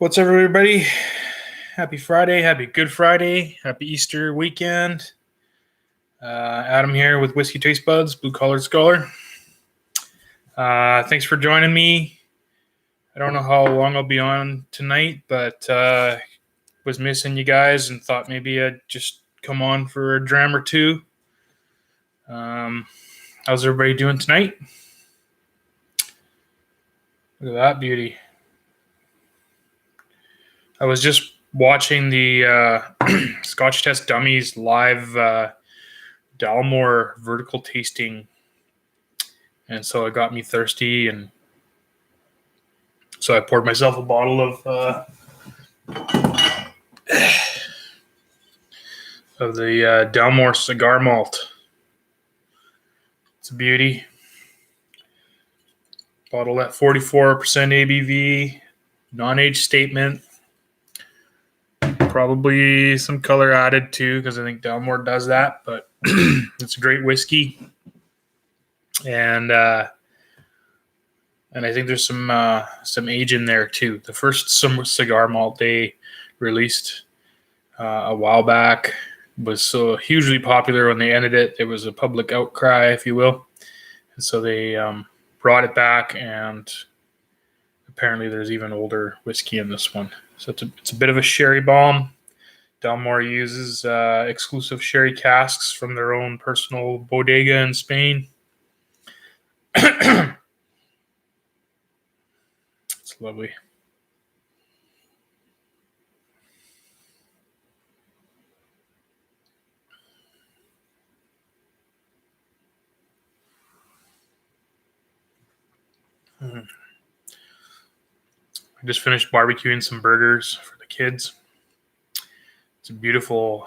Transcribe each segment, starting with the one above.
What's up, everybody? Happy Friday, happy Good Friday, happy Easter weekend. Adam here with Whisky Taste Buds, Blue Collar Scholar. Thanks for joining me. I don't know how long I'll be on tonight, but was missing you guys and thought maybe I'd just come on for a dram or two. How's everybody doing tonight? Look at that beauty. I was just watching the Scotch Test Dummies live Dalmore vertical tasting, and so it got me thirsty, and so I poured myself a bottle of the Dalmore cigar malt. It's a beauty. Bottle at 44% ABV, non-age statement. Probably some color added too, because I think Dalmore does that, but it's a great whiskey. And I think there's some age in there too. The first cigar malt they released a while back was so hugely popular. When they ended it, there was a public outcry, if you will, and so they brought it back. And apparently, there's even older whiskey in this one. So it's a bit of a sherry bomb. Dalmore uses exclusive sherry casks from their own personal bodega in Spain. It's lovely. I just finished barbecuing some burgers for the kids. It's a beautiful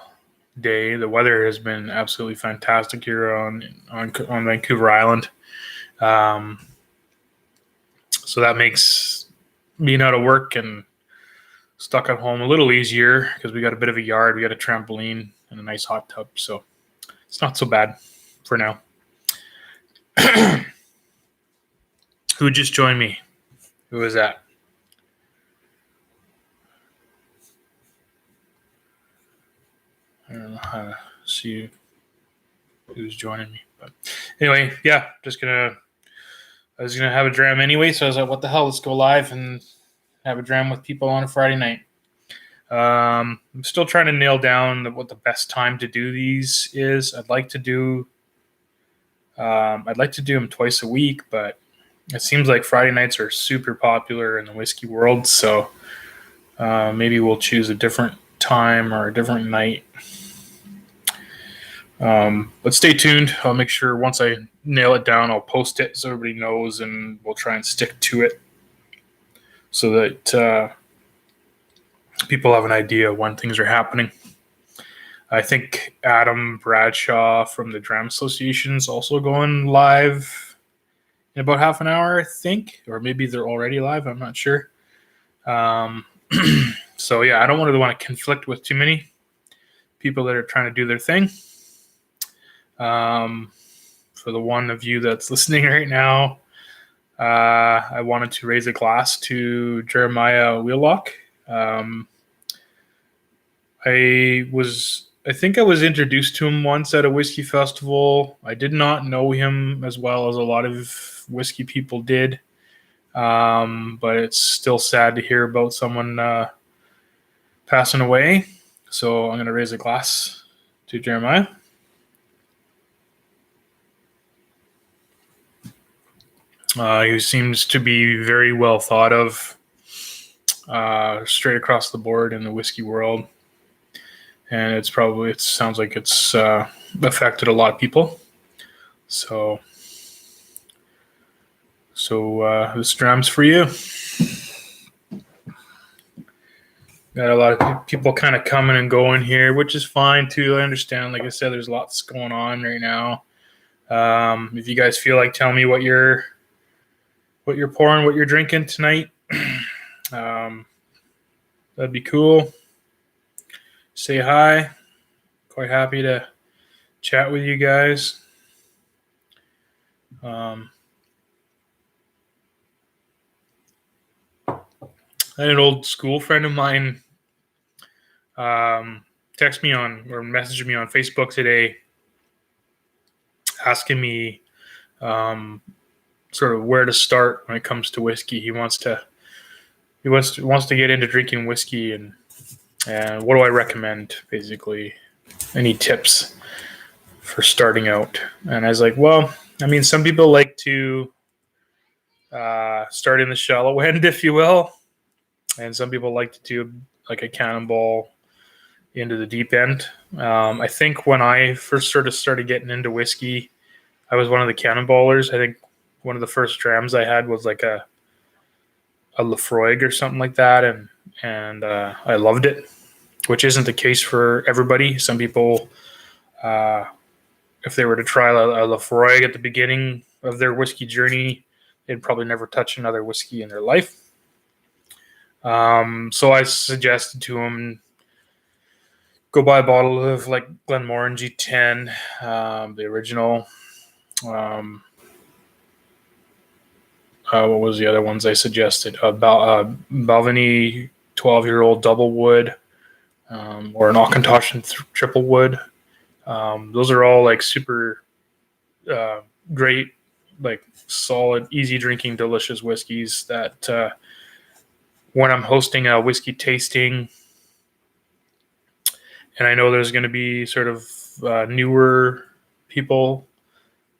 day. The weather has been absolutely fantastic here on Vancouver Island. So that makes being out of work and stuck at home a little easier, because we got a bit of a yard, we got a trampoline and a nice hot tub, so it's not so bad for now. Who just joined me? Who was that? I don't know how to see who's joining me, but anyway, yeah, I was gonna have a dram anyway, so I was like, what the hell, let's go live and have a dram with people on a Friday night. I'm still trying to nail down what the best time to do these is. I'd like to do them twice a week, but it seems like Friday nights are super popular in the whiskey world, so maybe we'll choose a different time or a different night. But stay tuned. I'll make sure once I nail it down, I'll post it so everybody knows, and we'll try and stick to it so that people have an idea when things are happening. I think Adam Bradshaw from the Dram Association is also going live in about half an hour, I think, or maybe they're already live. I'm not sure. So yeah, I don't really want to conflict with too many people that are trying to do their thing. For the one of you that's listening right now, I wanted to raise a glass to Jeremiah Wheelock. I think I was introduced to him once at a whiskey festival. I did not know him as well as a lot of whiskey people did. But it's still sad to hear about someone passing away. So I'm going to raise a glass to Jeremiah. He seems to be very well thought of straight across the board in the whiskey world. And it sounds like it's affected a lot of people. So this dram's for you. Got a lot of people kind of coming and going here, which is fine too. I understand. Like I said, there's lots going on right now. If you guys feel like telling me what you're pouring, what you're drinking tonight, that'd be cool. Say hi. Quite happy to chat with you guys. And an old school friend of mine text me on or messaged me on Facebook today, asking me sort of where to start when it comes to whiskey. He wants to get into drinking whiskey, and what do I recommend? Basically, any tips for starting out? And I was like, well, I mean, some people like to start in the shallow end, if you will, and some people like to do like a cannonball into the deep end. I think when I first started getting into whiskey, I was one of the cannonballers. I think one of the first drams I had was like a Lefroy or something like that, and I loved it, which isn't the case for everybody. Some people, if they were to try a Lefroy at the beginning of their whiskey journey, they'd probably never touch another whiskey in their life. So I suggested to them, go buy a bottle of like Glenmorangie 10, the original. What was the other ones I suggested? Balvenie 12-year-old double wood, or an Auchentoshan triple wood. Those are all like super great, like solid, easy drinking, delicious whiskeys that when I'm hosting a whiskey tasting, and I know there's going to be sort of newer people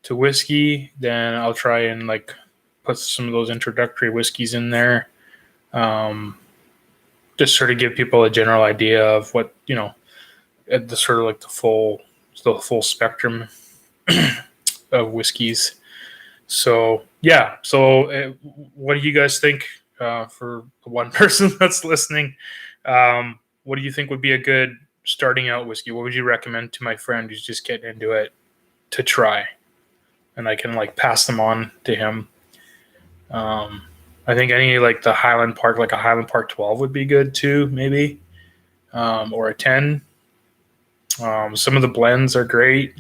to whiskey, then I'll try and like put some of those introductory whiskeys in there. Just sort of give people a general idea of what, the sort of like the full spectrum of whiskeys. So yeah. So what do you guys think, for the one person that's listening? What do you think would be a good starting out whiskey? What would you recommend to my friend who's just getting into it to try? And I can like pass them on to him. I think any like the Highland Park, like a Highland Park 12 would be good too, maybe, or a 10. Some of the blends are great,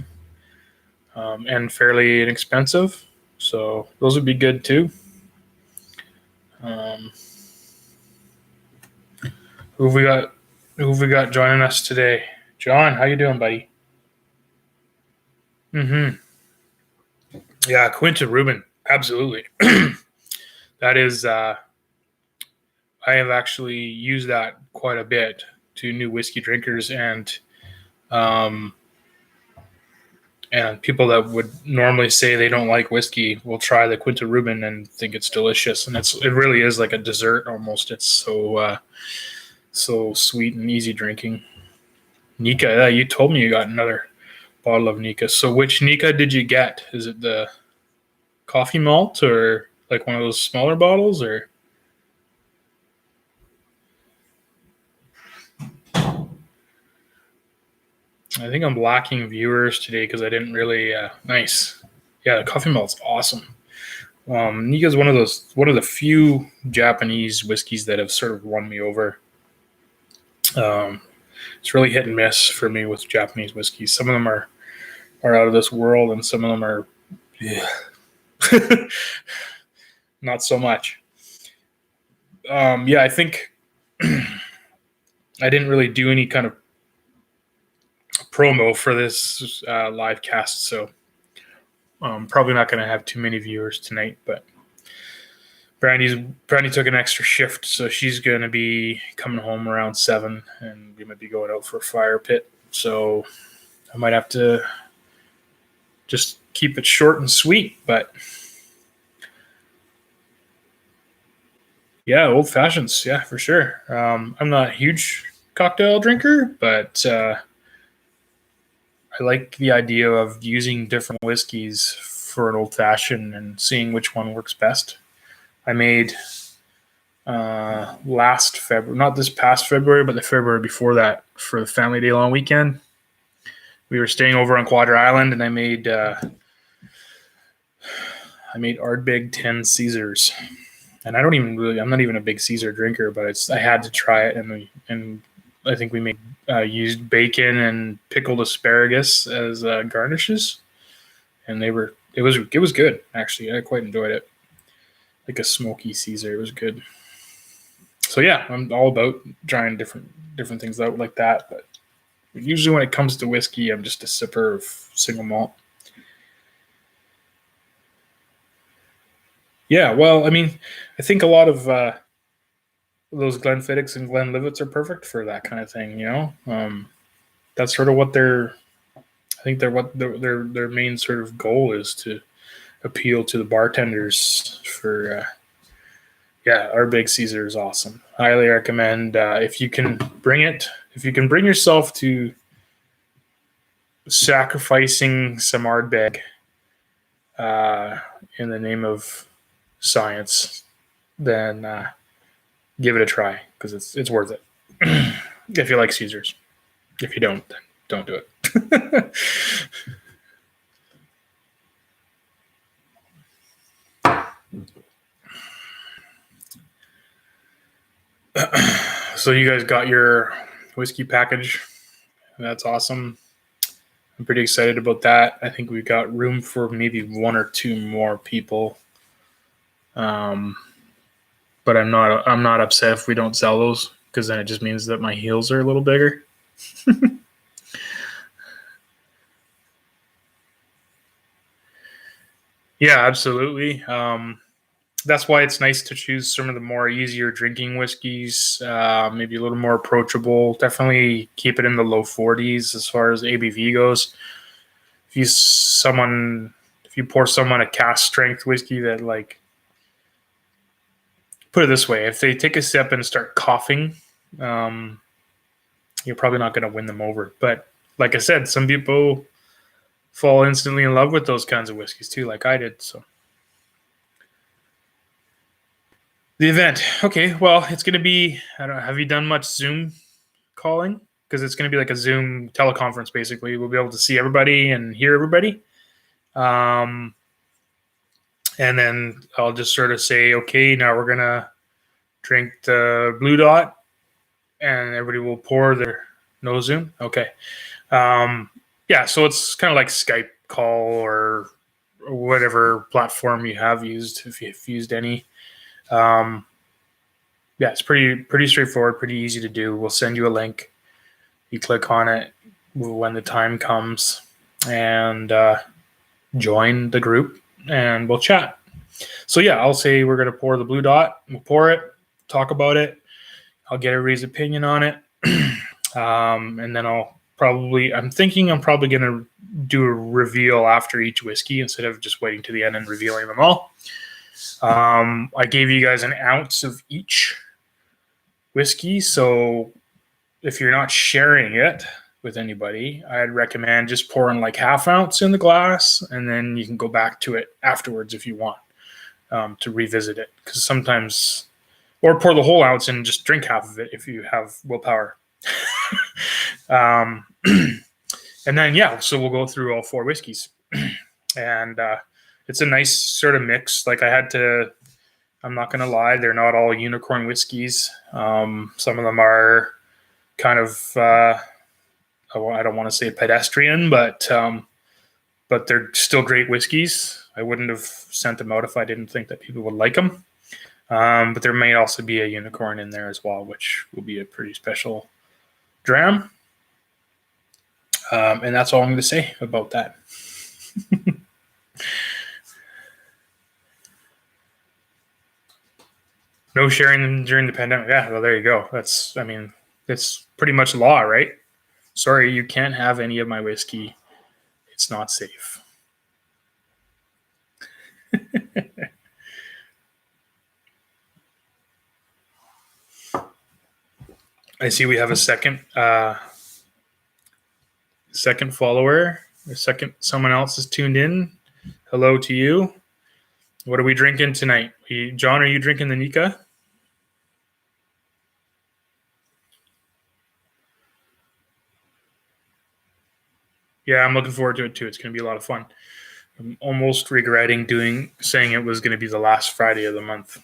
and fairly inexpensive, so those would be good too. Who have we got? Who have we got joining us today? John, how you doing, buddy? Mm-hmm. Yeah, Quinta Rubin, absolutely. That is, I have actually used that quite a bit to new whiskey drinkers, and people that would normally say they don't like whiskey will try the Quinta Rubin and think it's delicious, and it really is like a dessert almost. It's so sweet and easy drinking. Nika, you told me you got another bottle of Nika. So which Nika did you get? Is it the coffee malt or like one of those smaller bottles, or? I think I'm lacking viewers today because I didn't really. Nice, yeah. The coffee malt's awesome. Nika's one of the few Japanese whiskeys that have sort of won me over. It's really hit and miss for me with Japanese whiskeys. Some of them are out of this world, and some of them are not so much. Yeah, I think I didn't really do any kind of promo for this live cast, so probably not going to have too many viewers tonight. But Brandy took an extra shift, so she's going to be coming home around 7, and we might be going out for a fire pit. So I might have to just keep it short and sweet, but yeah, old fashions, yeah, for sure. I'm not a huge cocktail drinker, but I like the idea of using different whiskeys for an old fashioned and seeing which one works best. I made last February, not this past February, but the February before that, for the family day long weekend. We were staying over on Quadra Island, and I made Ardbeg 10 Caesars. And I'm not even a big Caesar drinker, but I had to try it, and I think we used bacon and pickled asparagus as garnishes, and it was good actually. I quite enjoyed it, like a smoky Caesar. It was good. So yeah, I'm all about trying different things out like that. But usually when it comes to whiskey, I'm just a sipper of single malt. Yeah, well, I mean, I think a lot of those Glenfiddichs and Glenlivets are perfect for that kind of thing. That's sort of what I think they're what their main sort of goal is, to appeal to the bartenders for. Yeah, our Big Caesar is awesome. Highly recommend if you can bring it. If you can bring yourself to sacrificing some Ardbeg uh, in the name of science, then give it a try, because it's worth it. If you like Caesars. If you don't, then don't do it. So you guys got your whiskey package. That's awesome. I'm pretty excited about that. I think we've got room for maybe one or two more people. But I'm not upset if we don't sell those, because then it just means that my heels are a little bigger. Yeah, absolutely. That's why it's nice to choose some of the more easier drinking whiskeys, maybe a little more approachable. Definitely keep it in the low 40s as far as ABV goes. If you pour someone a cask strength whiskey that, like, put it this way, if they take a sip and start coughing, um, you're probably not going to win them over. But like I said, some people fall instantly in love with those kinds of whiskeys too, like I did. So the event, okay, well, it's going to be. I don't know, have you done much Zoom calling? Because it's going to be like a Zoom teleconference. Basically, we'll be able to see everybody and hear everybody. Um, and then I'll just sort of say, okay, now we're gonna drink the Blue Dot, and everybody will pour their no Zoom. Okay. Yeah, so it's kind of like Skype call or whatever platform you have used, if you've used any. Um, yeah, it's pretty straightforward, pretty easy to do. We'll send you a link. You click on it when the time comes, and join the group, and we'll chat. So yeah, I'll say we're gonna pour the Blue Dot. We'll pour it, talk about it. I'll get everybody's opinion on it. And then I'm thinking I'm probably going to do a reveal after each whiskey instead of just waiting to the end and revealing them all. I gave you guys an ounce of each whiskey. So if you're not sharing it with anybody, I'd recommend just pouring like half ounce in the glass, and then you can go back to it afterwards if you want, to revisit it. Because sometimes, or pour the whole ounce and just drink half of it if you have willpower. And then, yeah, so we'll go through all four whiskeys. And it's a nice sort of mix. Like, I'm not going to lie, they're not all unicorn whiskeys. Some of them are kind of, I don't want to say pedestrian, but they're still great whiskeys. I wouldn't have sent them out if I didn't think that people would like them. But there may also be a unicorn in there as well, which will be a pretty special dram. And that's all I'm going to say about that. No sharing during the pandemic. Yeah, well, there you go. It's pretty much law, right? Sorry, you can't have any of my whiskey. It's not safe. I see we have a second follower. Someone else has tuned in. Hello to you. What are we drinking tonight? John, are you drinking the Nika? Yeah, I'm looking forward to it too. It's going to be a lot of fun. I'm almost regretting saying it was going to be the last Friday of the month,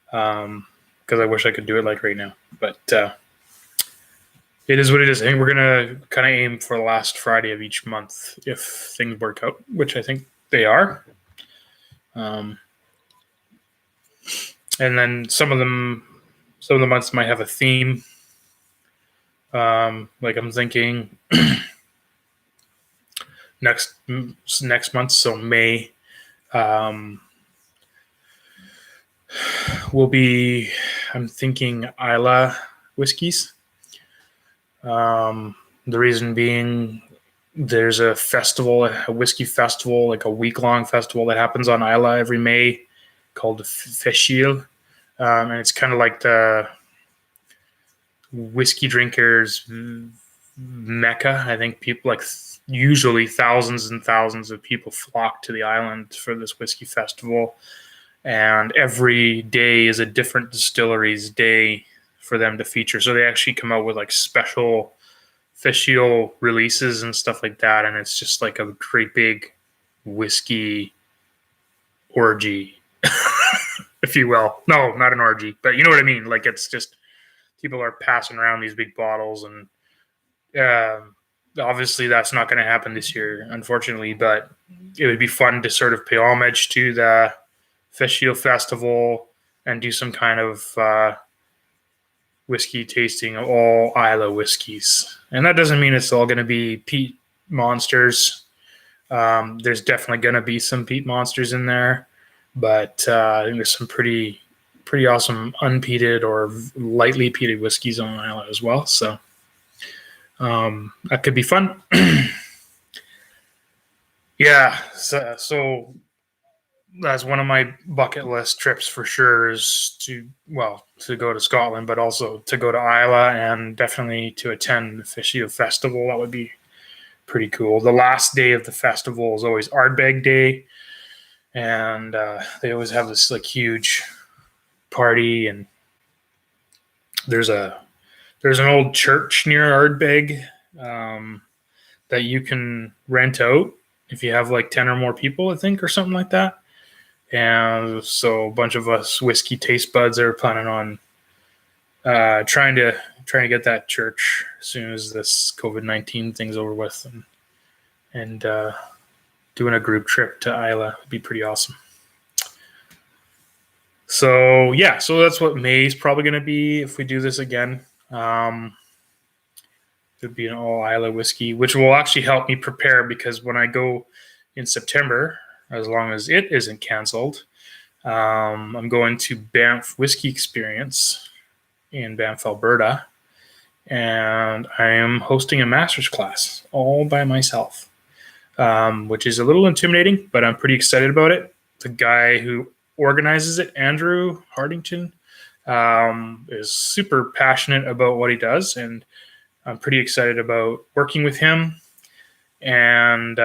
because I wish I could do it like right now. But it is what it is. I think we're going to kind of aim for the last Friday of each month if things work out, which I think they are. And then some of some of the months might have a theme. Like I'm thinking next month, so May, will be, I'm thinking Isla whiskeys. The reason being, there's a festival, a whiskey festival, like a week-long festival that happens on Isla every May called Feshil. And it's kind of like the whiskey drinkers mecca. I think people, like, usually thousands and thousands of people flock to the island for this whiskey festival. And every day is a different distillery's day for them to feature. So they actually come out with like special Feshil releases and stuff like that. And it's just like a great big whiskey orgy, if you will. No, not an orgy, but you know what I mean? Like, it's just people are passing around these big bottles, and obviously that's not going to happen this year, unfortunately, but it would be fun to sort of pay homage to the Feshil Festival and do some kind of whiskey tasting of all Isla whiskeys. And that doesn't mean it's all going to be peat monsters. There's definitely going to be some peat monsters in there, but I think there's some pretty awesome unpeated or lightly peated whiskeys on Isla as well. So that could be fun. Yeah, so that's one of my bucket list trips for sure, is to go to Scotland, but also to go to Isla and definitely to attend the Feshil Festival. That would be pretty cool. The last day of the festival is always Ardbeg Day, and they always have this like huge party, and there's an old church near Ardbeg that you can rent out if you have like 10 or more people, I think, or something like that. And so a bunch of us Whisky Taste Buds are planning on trying to get that church as soon as this COVID-19 thing's over with, and doing a group trip to Isla would be pretty awesome. So yeah, so that's what May's probably going to be if we do this again. It would be an all Isla whiskey, which will actually help me prepare, because when I go in September, as long as it isn't canceled, I'm going to Banff Whiskey Experience in Banff, Alberta, and I am hosting a master's class all by myself, which is a little intimidating, but I'm pretty excited about it. The guy who organizes it, Andrew Hardington, is super passionate about what he does, and I'm pretty excited about working with him. And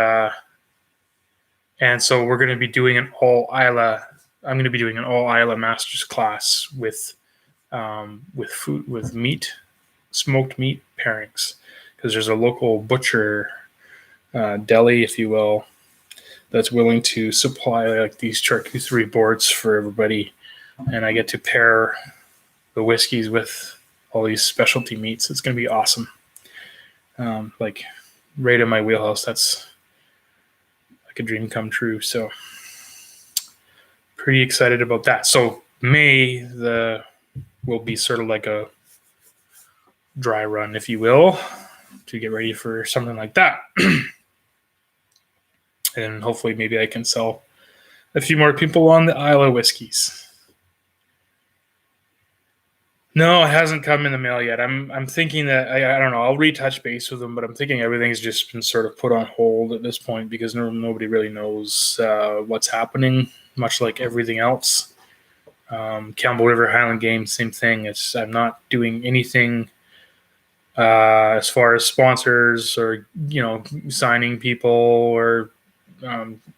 so we're going to be doing an all Isla. I'm going to be doing an all Isla master's class with food, with meat, smoked meat pairings, because there's a local butcher deli, if you will, that's willing to supply like these charcuterie boards for everybody, and I get to pair the whiskeys with all these specialty meats. It's going to be awesome. Like right in my wheelhouse. That's like a dream come true. So pretty excited about that. So May will be sort of like a dry run, if you will, to get ready for something like that. And hopefully maybe I can sell a few more people on the Isla whiskeys. No, it hasn't come in the mail yet. I'm thinking that I don't know. I'll retouch base with them, but I'm thinking everything's just been sort of put on hold at this point, because nobody really knows what's happening. Much like everything else, Campbell River Highland Games, same thing. I'm not doing anything as far as sponsors or signing people or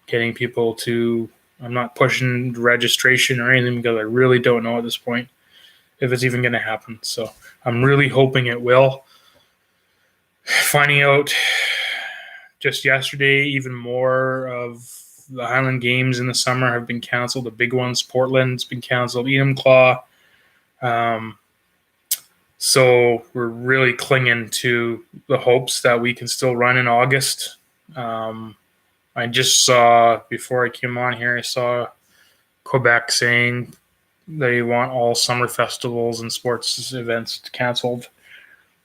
getting people to. I'm not pushing registration or anything, because I really don't know at this point if it's even going to happen. So I'm really hoping it will. Finding out just yesterday, even more of the Highland Games in the summer have been canceled. The big ones, Portland's been canceled, Enumclaw. So we're really clinging to the hopes that we can still run in August. I just saw, before I came on here, I saw Quebec saying they want all summer festivals and sports events canceled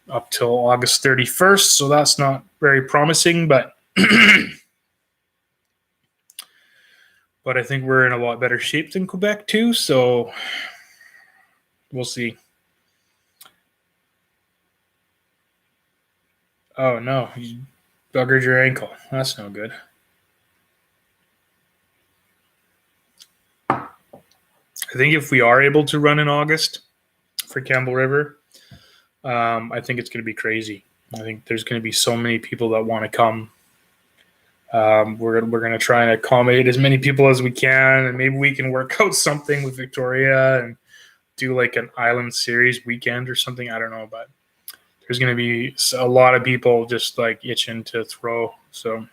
up till August 31st. So that's not very promising, but but I think we're in a lot better shape than Quebec too. So we'll see. Oh no, you buggered your ankle. That's no good. I think if we are able to run in August for Campbell River, I think it's going to be crazy. I think there's going to be so many people that want to come. We're going to try and accommodate as many people as we can, and maybe we can work out something with Victoria and do like an island series weekend or something. I don't know, but there's going to be a lot of people just like itching to throw. So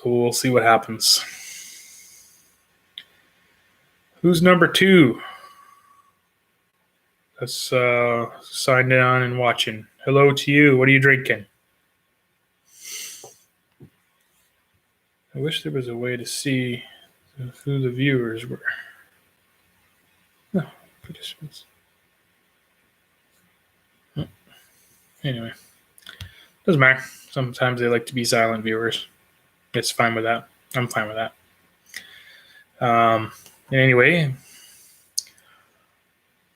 we'll see what happens. Who's number 2? That's signed on and watching. Hello to you. What are you drinking? I wish there was a way to see who the viewers were. No, participants. Anyway, doesn't matter. Sometimes they like to be silent viewers. It's fine with that. I'm fine with that. Anyway,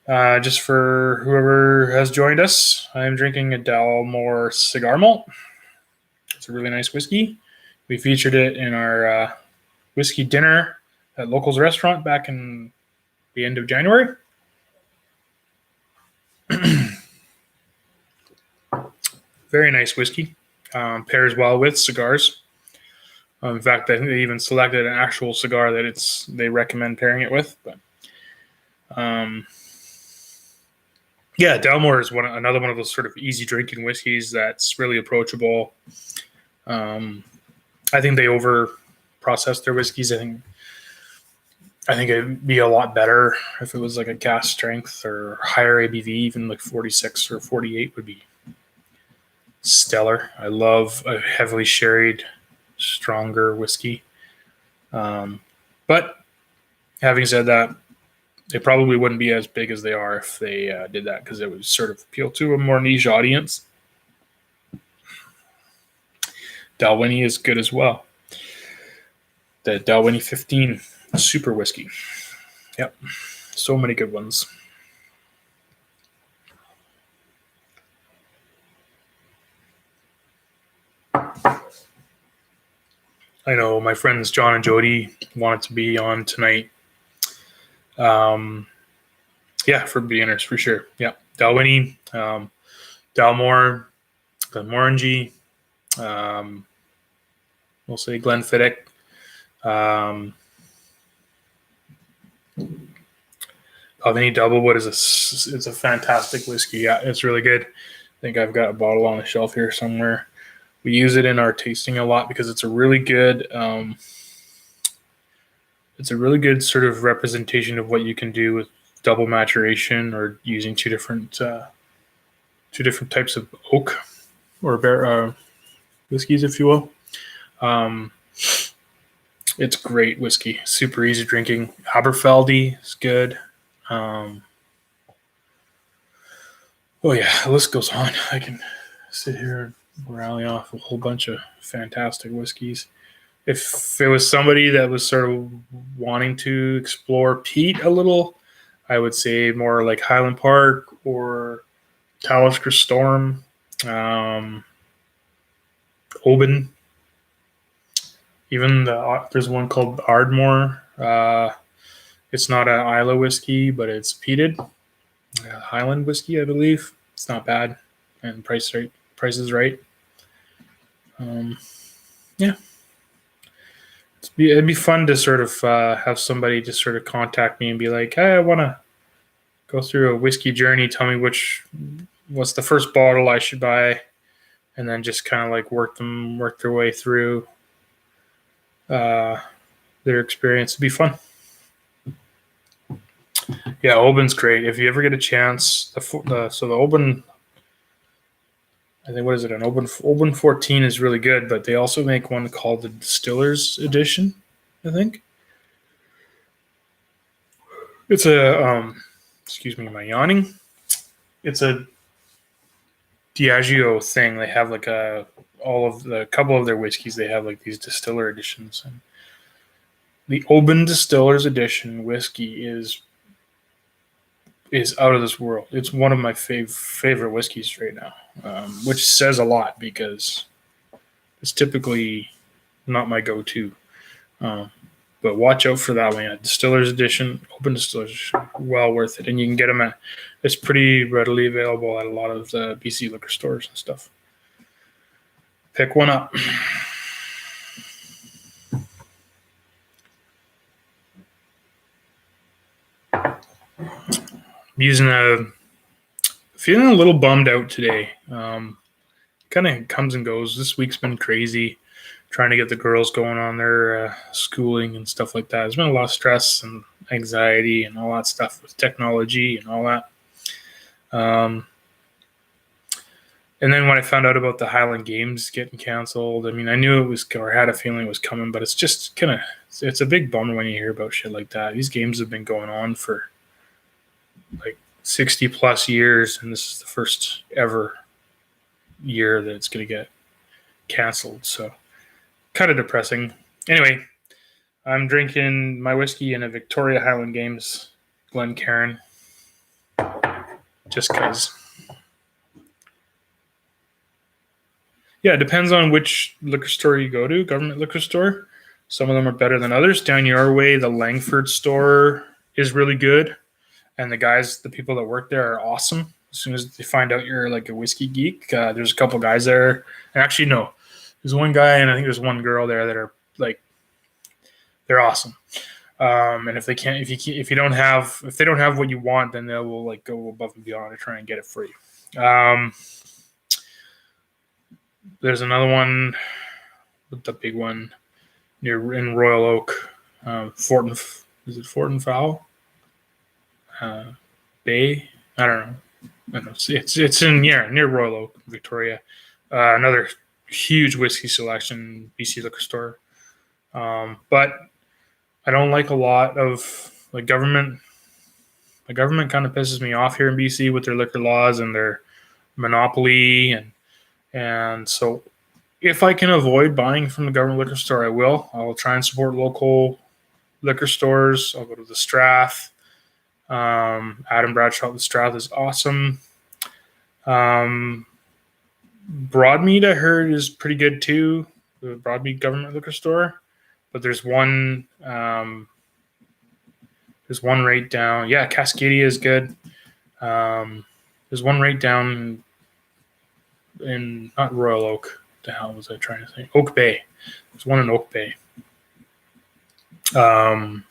just for whoever has joined us, I'm drinking a Dalmore Cigar Malt. It's a really nice whiskey. We featured it in our whiskey dinner at Locals Restaurant back in the end of January. Very nice whiskey. Pairs well with cigars. In fact, I think they even selected an actual cigar that they recommend pairing it with. But yeah, Dalmore is another one of those sort of easy drinking whiskeys that's really approachable. I think they over process their whiskeys. I think it'd be a lot better if it was like a cask strength or higher ABV, even like 46 or 48 would be stellar. I love a heavily sherried, stronger whiskey. But having said that, they probably wouldn't be as big as they are if they did that, because it would sort of appeal to a more niche audience. Dalwhinnie is good as well. The Dalwhinnie 15 super whiskey. Yep. So many good ones. I know my friends John and Jody wanted to be on tonight. Yeah, for beginners, for sure. Yeah. Dalwhinnie, Dalmore, Glenmorangie, we'll say Glenfiddich. Dalwhinnie Doublewood is a fantastic whiskey. Yeah, it's really good. I think I've got a bottle on the shelf here somewhere. We use it in our tasting a lot because it's a really good sort of representation of what you can do with double maturation or using two different types of oak or whiskeys, if you will. It's great whiskey, super easy drinking. Aberfeldy is good. Oh yeah, the list goes on. I can sit here and rally off a whole bunch of fantastic whiskeys. If it was somebody that was sort of wanting to explore peat a little, I would say more like Highland Park or Talisker Storm, Oban. Even there's one called Ardmore. It's not an Isla whiskey, but it's peated. Highland whiskey, I believe. It's not bad, and price is right. Yeah, it'd be fun to sort of have somebody just sort of contact me and be like, "Hey, I want to go through a whiskey journey. Tell me what's the first bottle I should buy," and then just kind of like work their way through their experience. It'd be fun. Yeah, Oban's great. If you ever get a chance, so the Oban, I think, what is it? An Oban 14 is really good, but they also make one called the Distiller's Edition, I think. It's a excuse me, my yawning. It's a Diageo thing. They have like a couple of their whiskeys. They have like these distiller editions, and the Oban Distillers Edition whiskey is out of this world. It's one of my favorite whiskeys right now, which says a lot because it's typically not my go-to. But watch out for that one. Yeah. Distillers Edition, Open Distillers Edition, well worth it. And you can get them it's pretty readily available at a lot of the BC liquor stores and stuff. Pick one up. Feeling a little bummed out today. Kind of comes and goes. This week's been crazy. Trying to get the girls going on their schooling and stuff like that. There's been a lot of stress and anxiety and all that stuff with technology and all that. And then when I found out about the Highland Games getting canceled, I mean, I knew it was, or had a feeling it was coming, but it's just it's a big bummer when you hear about shit like that. These games have been going on for like 60 plus years, and this is the first ever year that it's going to get canceled. So kind of depressing. Anyway, I'm drinking my whiskey in a Victoria Highland Games Glencairn just because. Yeah, it depends on which liquor store you go to, government liquor store. Some of them are better than others. Down your way, the Langford store is really good. And the people that work there are awesome. As soon as they find out you're like a whiskey geek, there's a couple guys there. And actually, no, there's one guy and I think there's one girl there that are like, they're awesome. And if they don't have what you want, then they will like go above and beyond to try and get it for you. There's another one, the big one in Royal Oak, is it Fort and Fowl? Bay? I don't know. It's in near Royal Oak, Victoria. Another huge whiskey selection, BC liquor store. But I don't like a lot of like government. The government kind of pisses me off here in BC with their liquor laws and their monopoly, and so if I can avoid buying from the government liquor store, I will. I'll try and support local liquor stores. I'll go to the Strath. Adam Bradshaw at the Strath is awesome. Broadmead, I heard, is pretty good too. The Broadmead government liquor store, but there's one right down. Yeah, Cascadia is good. There's one right down in not Royal Oak. What the hell was I trying to say? Oak Bay. There's one in Oak Bay. What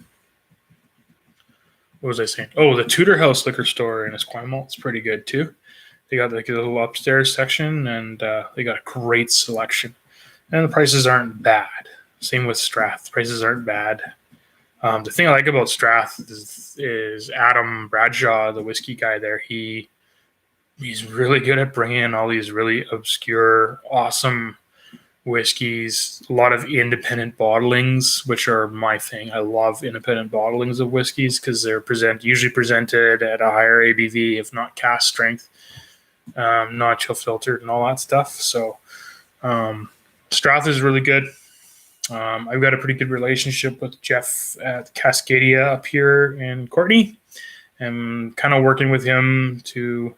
was I saying? Oh, the Tudor House liquor store in Esquimalt is pretty good too. They got like a little upstairs section, and they got a great selection. And the prices aren't bad. Same with Strath. Prices aren't bad. The thing I like about Strath is Adam Bradshaw, the whiskey guy there. He's really good at bringing in all these really obscure, awesome whiskeys. A lot of independent bottlings, which are my thing. I love independent bottlings of whiskeys because they're usually presented at a higher ABV, if not cask strength, not chill filtered and all that stuff. So Strath is really good. I've got a pretty good relationship with Jeff at Cascadia up here in Courtenay. I'm kind of working with him to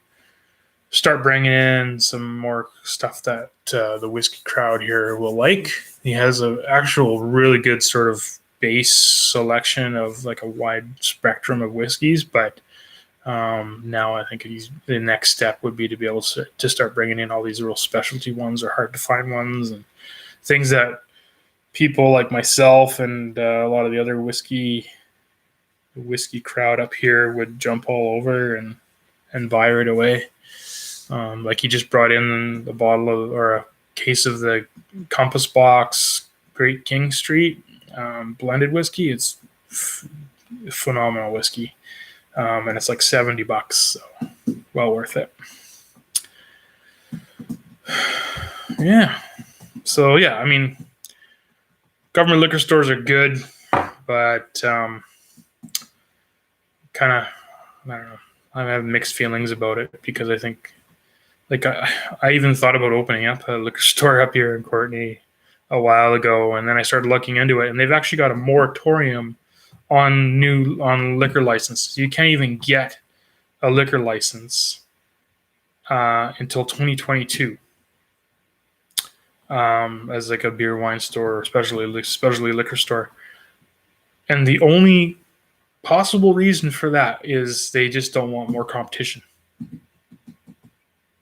start bringing in some more stuff that the whiskey crowd here will like. He has an actual really good sort of base selection of like a wide spectrum of whiskeys, but now I think the next step would be to be able to start bringing in all these real specialty ones or hard to find ones and things that people like myself and a lot of the other whiskey crowd up here would jump all over and buy right away. Like he just brought in a bottle of or a case of the Compass Box Great King Street blended whiskey. It's phenomenal whiskey, and it's like $70, so well worth it. Yeah. So yeah, I mean, government liquor stores are good, but kind kind of, I don't know, I have mixed feelings about it because I think, like, I even thought about opening up a liquor store up here in Courtenay a while ago, and then I started looking into it, and they've actually got a moratorium on liquor licenses. You can't even get a liquor license until 2022 as like a beer, wine store, especially liquor store. And the only possible reason for that is they just don't want more competition.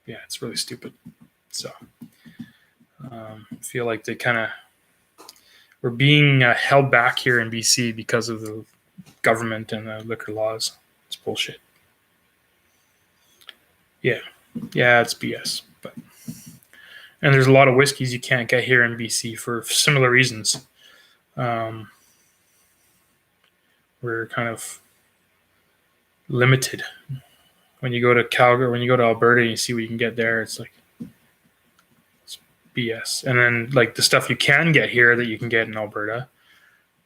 Yeah, it's really stupid. So I feel like they kind of were being held back here in BC because of the government and the liquor laws. It's bullshit. Yeah, it's BS. And there's a lot of whiskeys you can't get here in BC for similar reasons. We're kind of limited. When you go to Calgary, when you go to Alberta, and you see what you can get there. It's like it's BS. And then like the stuff you can get here that you can get in Alberta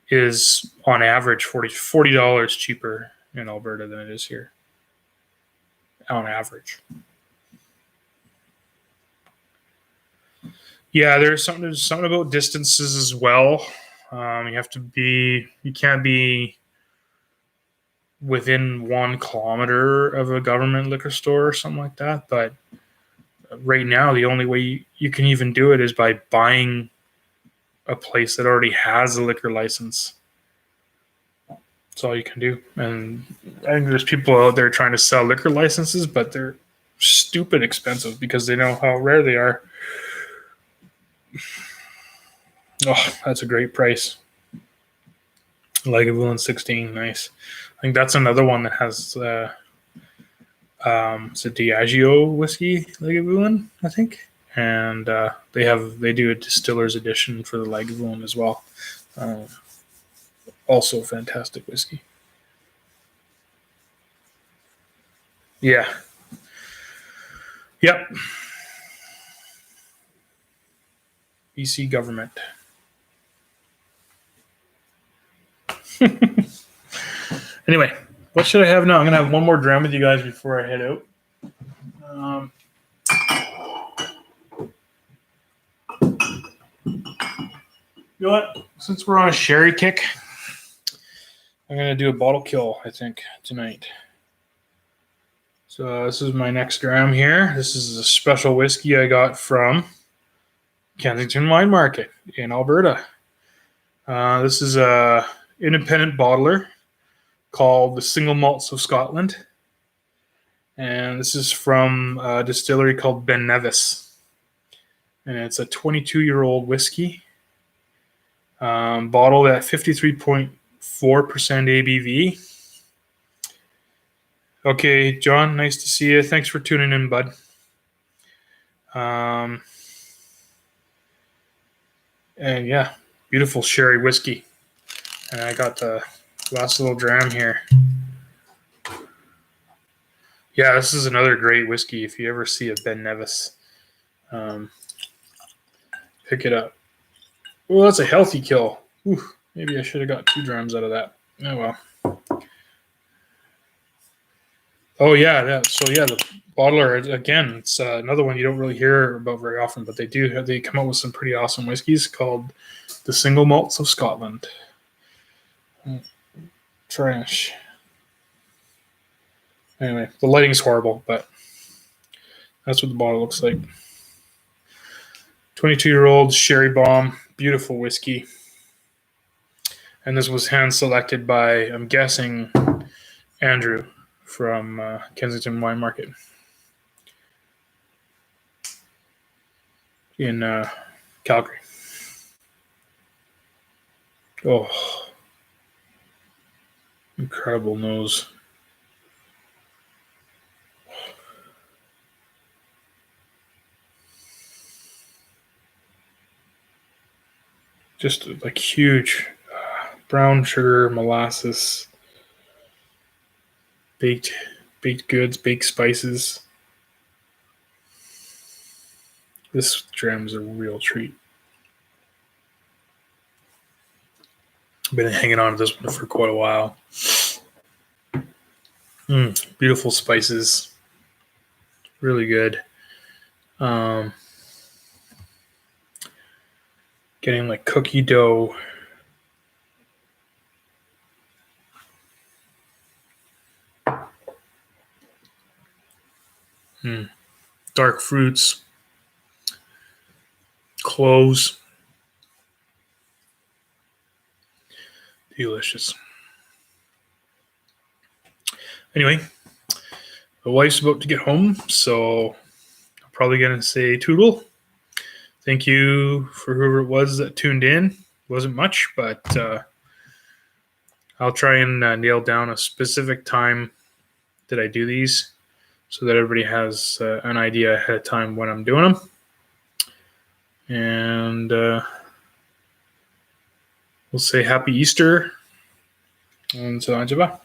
is on average $40 cheaper in Alberta than it is here. On average. Yeah, there's something about distances as well. You can't be within 1 kilometer of a government liquor store or something like that. But right now, the only way you can even do it is by buying a place that already has a liquor license. That's all you can do. And I think there's people out there trying to sell liquor licenses, but they're stupid expensive because they know how rare they are. Oh, that's a great price. Lagavulin 16, nice. I think that's another one that has it's a Diageo whiskey, Lagavulin, I think, and they do a distiller's edition for the Lagavulin as well. Also fantastic whiskey. Yeah. Yep. BC government. Anyway, what should I have now? I'm going to have one more dram with you guys before I head out. You know what? Since we're on a sherry kick, I'm going to do a bottle kill, I think, tonight. So this is my next dram here. This is a special whiskey I got from Kensington Wine Market in Alberta. This is a independent bottler called the Single Malts of Scotland. And this is from a distillery called Ben Nevis. And it's a 22-year-old whiskey. Bottled at 53.4% ABV. Okay, John, nice to see you. Thanks for tuning in, bud. And yeah, beautiful sherry whiskey. And I got the last little dram here. Yeah, this is another great whiskey. If you ever see a Ben Nevis, pick it up. Well, that's a healthy kill. Ooh, maybe I should have got 2 drams out of that. Oh, well. Oh, yeah. So, yeah, the bottler, again, it's another one you don't really hear about very often, but they come up with some pretty awesome whiskeys called the Single Malts of Scotland. Trash. Anyway, the lighting's horrible, but that's what the bottle looks like. 22-year-old sherry bomb, beautiful whiskey. And this was hand selected by, I'm guessing, Andrew from Kensington Wine Market in Calgary. Oh, incredible nose. Just like huge brown sugar, molasses, baked goods, baked spices. This dram is a real treat. I've been hanging on to this one for quite a while. Beautiful spices. Really good. Getting like cookie dough. Dark fruits. Cloves. Delicious. Anyway, the wife's about to get home, so I'm probably going to say toodle. Thank you for whoever it was that tuned in. It wasn't much, but I'll try and nail down a specific time that I do these so that everybody has an idea ahead of time when I'm doing them. And we'll say happy Easter. Und so weiter.